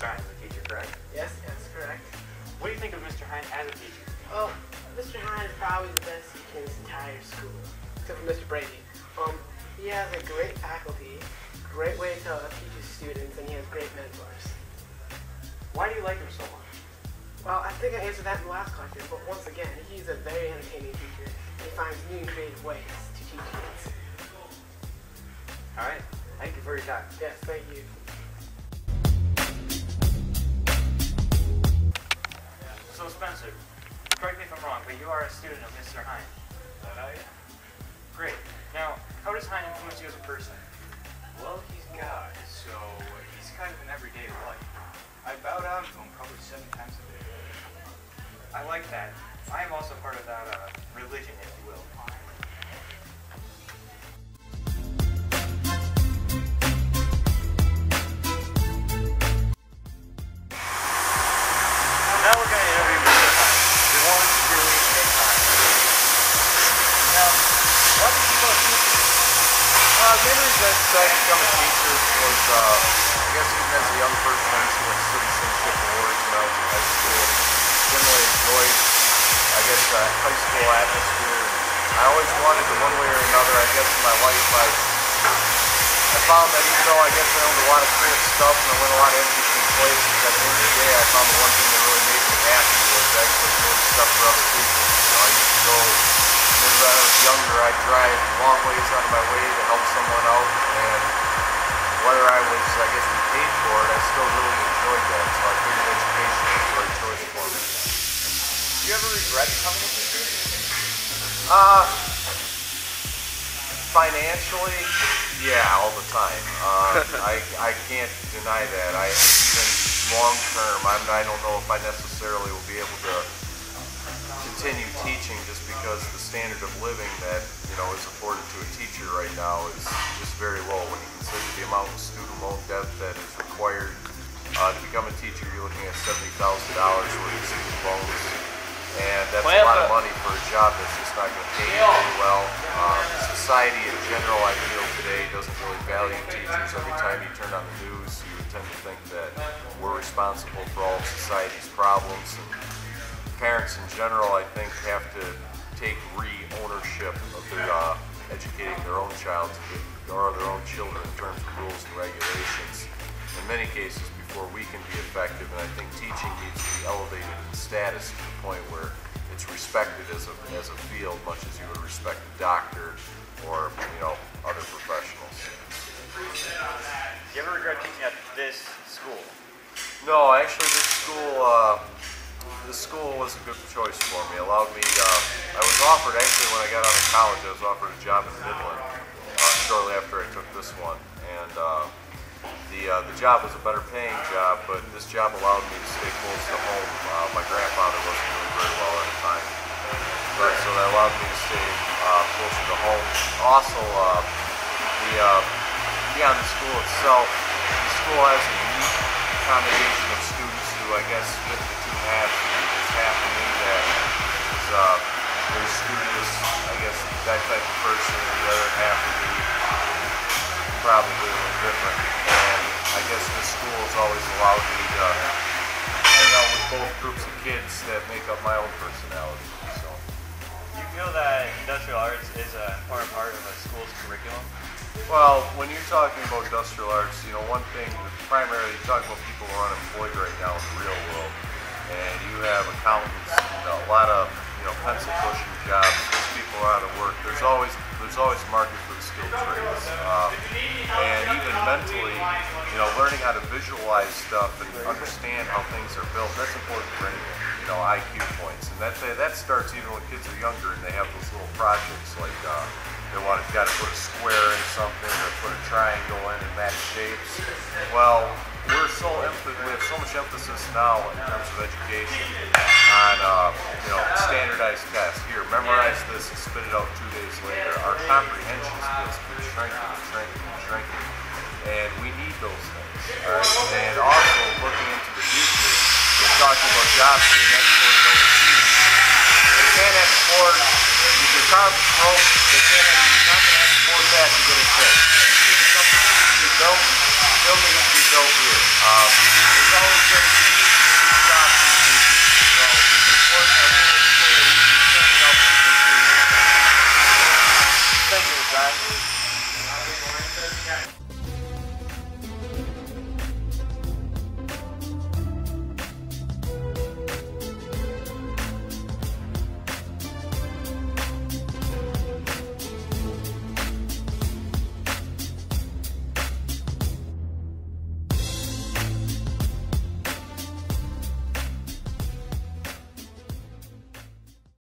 Hines, the teacher, correct? Yes, that's correct. What do you think of Mr. Hines as a teacher? Well, Mr. Hines is probably the best teacher in this entire school, except for Mr. Brady. He has a great faculty, great way to teach his students, and he has great mentors. Why do you like him so much? Well, I think I answered that in the last question, but once again, he's a very entertaining teacher. He finds new and creative ways to teach kids. All right. Thank you for your time. Yes, thank you. So, Spencer, correct me if I'm wrong, but you are a student of Mr. Hines. That I am. Great. Now, how does Hines influence you as a person? Well, he's God, so he's kind of an everyday life. I bow down to him probably 7 times a day. I like that. I am also part of that religion, if you will. Now we're going to interview Mr. Hines. We want to really take time. Now, why did you go to teaching? The main reason I decided to become a teacher was, I guess even as a young person, I used to win citizenship awards when I was in high school. Generally enjoyed, I guess, the high school atmosphere. I always wanted to, one way or another, I guess, in my life, I found that even though I guess I owned a lot of cool stuff and I went a lot of interesting places, at the end of the day, I found the one thing that really made me happy was actually doing stuff for other people. I used to go, when I was younger, I'd drive long ways out of my way to help someone out, and whether I was, I guess, paid for it, I still really enjoyed that, so I figured education was the right choice for me. Do you ever regret becoming a teacher? Financially, yeah, all the time. I can't deny that. Even long term, I don't know if I necessarily will be able to continue teaching just because the standard of living that is afforded to a teacher right now is just very low. When you consider the amount of student loan debt that is required to become a teacher, you're looking at $70,000 worth of student loans. And that's a lot of money for a job that's just not going to pay you very well. Society in general, I feel today, doesn't really value teachers. Every time you turn on the news, you tend to think that we're responsible for all of society's problems. And parents in general, I think, have to take ownership of their educating their own child or their own children in terms of rules and regulations. In many cases, before we can be effective, and I think teaching needs to be elevated in status to the point where it's respected as a field, much as you would respect a doctor or other professionals. Do you ever regret teaching at this school? No, actually, this school was a good choice for me. It allowed me. I was offered actually when I got out of college. I was offered a job in Midland shortly after I took this one, and the job was a better paying job, but this job allowed me to stay close to home. My grandfather wasn't doing very well at the time, so that allowed me to stay closer to home. Also, beyond the school itself, the school has a unique combination of students who, I guess, fit the two halves. There's half of me that is very studious, I guess, that type of person, and the other half of me probably a little different. And I guess this school has always allowed me to hang out with both groups of kids that make up my own personality. So, Do you feel that industrial arts is an important part of a school's curriculum? well, when you're talking about industrial arts, one thing, primarily you're talking about people who are unemployed right now in the real world, and you have accountants and a lot of pencil pushing jobs. Those people are out of work. There's always a market for the skilled trades, and even mentally, learning how to visualize stuff and understand how things are built. That's important for anyone. IQ points, and that starts even when kids are younger and they have those little projects like they got to put a square in something or put a triangle in and match shapes. Well, we have so much emphasis now in terms of education on standardized tests. Here, memorize this and spit it out 2 days later. Our comprehension skills keep shrinking and shrinking and shrinking, and we need those things. All right? And also looking into the future, we're talking about jobs being exported overseas. They can't export, if your car's broke, you're not going to export that to get it fixed. If something needs to be built, still needs to be built here.